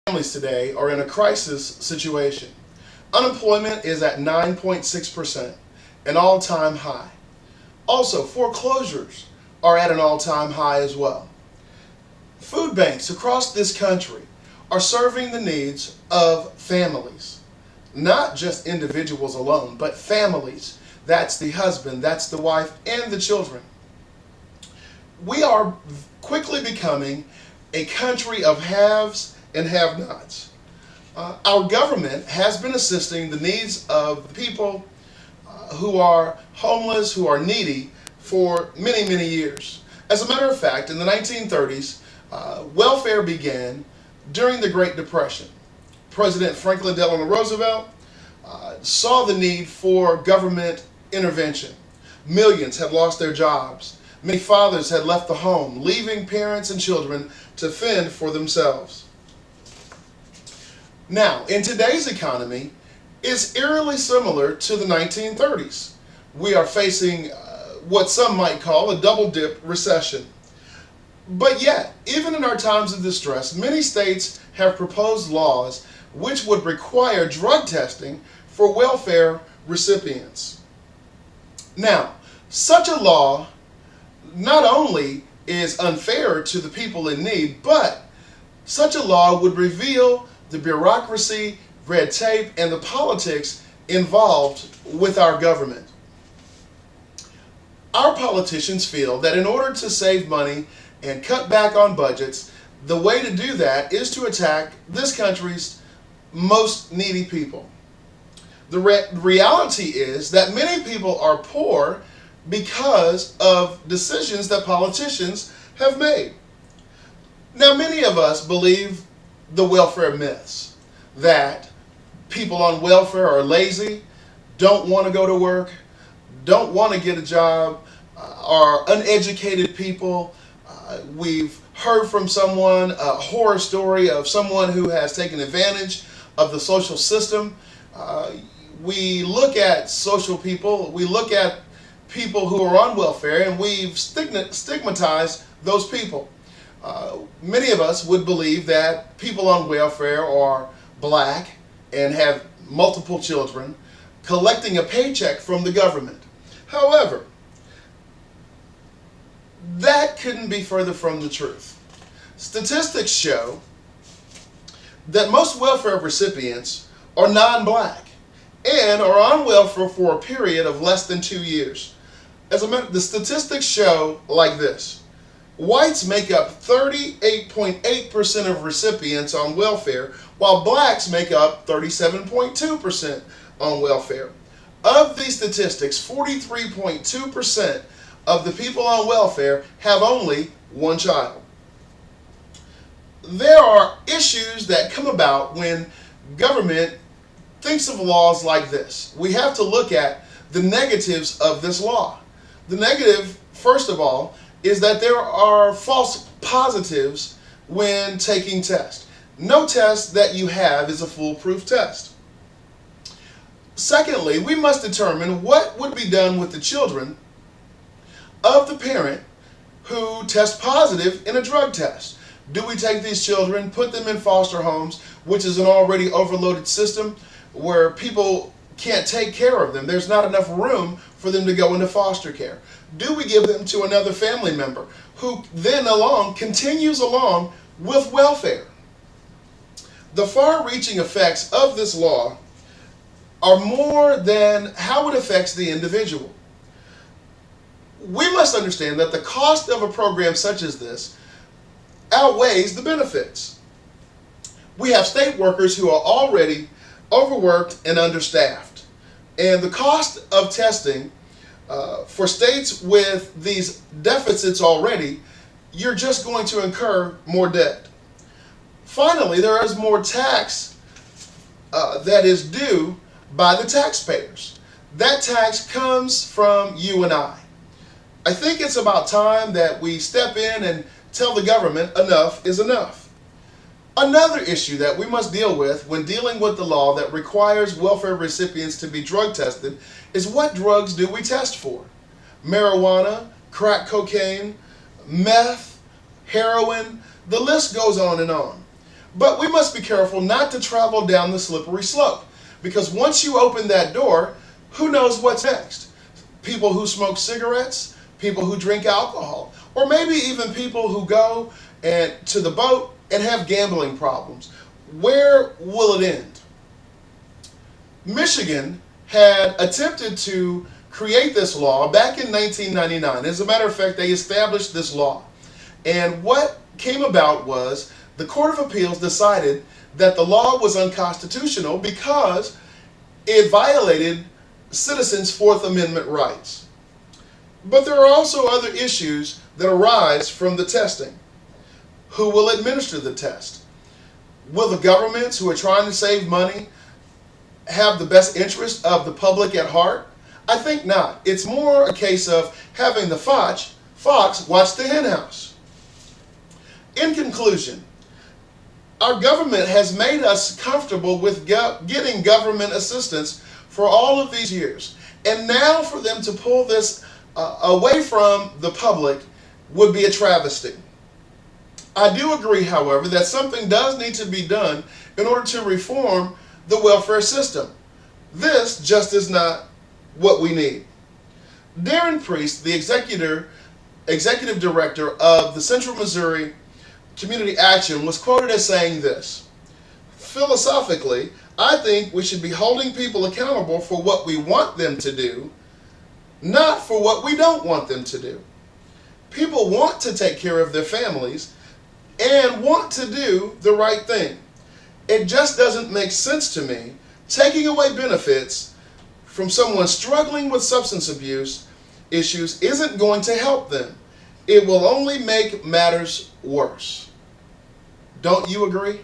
Families today are in a crisis situation. Unemployment is at 9.6%, an all-time high. Also, foreclosures are at an all-time high as well. Food banks across this country are serving the needs of families, not just individuals alone, but families. That's the husband, that's the wife, and the children. We are quickly becoming a country of haves and have-nots. Our government has been assisting the needs of the people who are homeless, who are needy, for many, many years. As a matter of fact, in the 1930s, welfare began during the Great Depression. President Franklin Delano Roosevelt saw the need for government intervention. Millions had lost their jobs. Many fathers had left the home, leaving parents and children to fend for themselves. Now, in today's economy, it's eerily similar to the 1930s. We are facing what some might call a double-dip recession. But yet, even in our times of distress, many states have proposed laws which would require drug testing for welfare recipients. Now, such a law not only is unfair to the people in need, but such a law would reveal the bureaucracy, red tape, and the politics involved with our government. Our politicians feel that in order to save money and cut back on budgets, the way to do that is to attack this country's most needy people. The reality is that many people are poor because of decisions that politicians have made. Now, many of us believe the welfare myths, that people on welfare are lazy, don't want to go to work, don't want to get a job, are uneducated people. We've heard from someone, a horror story of someone who has taken advantage of the social system. We look at social people, we look at people who are on welfare, and we've stigmatized those people. Many of us would believe that people on welfare are black and have multiple children collecting a paycheck from the government. However, that couldn't be further from the truth. Statistics show that most welfare recipients are non-black and are on welfare for a period of less than 2 years. As a matter, the statistics show like this. Whites make up 38.8% of recipients on welfare, while blacks make up 37.2% on welfare. Of these statistics, 43.2% of the people on welfare have only one child. There are issues that come about when government thinks of laws like this. We have to look at the negatives of this law. The negative, first of all, is that there are false positives when taking tests. No test that you have is a foolproof test. Secondly, we must determine what would be done with the children of the parent who tests positive in a drug test. Do we take these children, put them in foster homes, which is an already overloaded system where people can't take care of them? There's not enough room for them to go into foster care. Do we give them to another family member who then continues along with welfare? The far-reaching effects of this law are more than how it affects the individual. We must understand that the cost of a program such as this outweighs the benefits. We have state workers who are already overworked and understaffed. And the cost of testing for states with these deficits already, you're just going to incur more debt. Finally, there is more tax that is due by the taxpayers. That tax comes from you and I. I think it's about time that we step in and tell the government enough is enough. Another issue that we must deal with when dealing with the law that requires welfare recipients to be drug tested is what drugs do we test for? Marijuana, crack cocaine, meth, heroin, the list goes on and on. But we must be careful not to travel down the slippery slope, because once you open that door, who knows what's next? People who smoke cigarettes, people who drink alcohol, or maybe even people who go to the boat and have gambling problems. Where will it end? Michigan had attempted to create this law back in 1999. As a matter of fact, they established this law. And what came about was the Court of Appeals decided that the law was unconstitutional because it violated citizens' Fourth Amendment rights. But there are also other issues that arise from the testing. Who will administer the test? Will the governments who are trying to save money have the best interest of the public at heart? I think not. It's more a case of having the fox watch the hen house. In conclusion, our government has made us comfortable with getting government assistance for all of these years. And now for them to pull this away from the public would be a travesty. I do agree, however, that something does need to be done in order to reform the welfare system. This just is not what we need. Darren Priest, the executive director of the Central Missouri Community Action, was quoted as saying this: "Philosophically, I think we should be holding people accountable for what we want them to do, not for what we don't want them to do. People want to take care of their families and want to do the right thing. It just doesn't make sense to me taking away benefits from someone struggling with substance abuse issues isn't going to help them. It will only make matters worse." Don't you agree?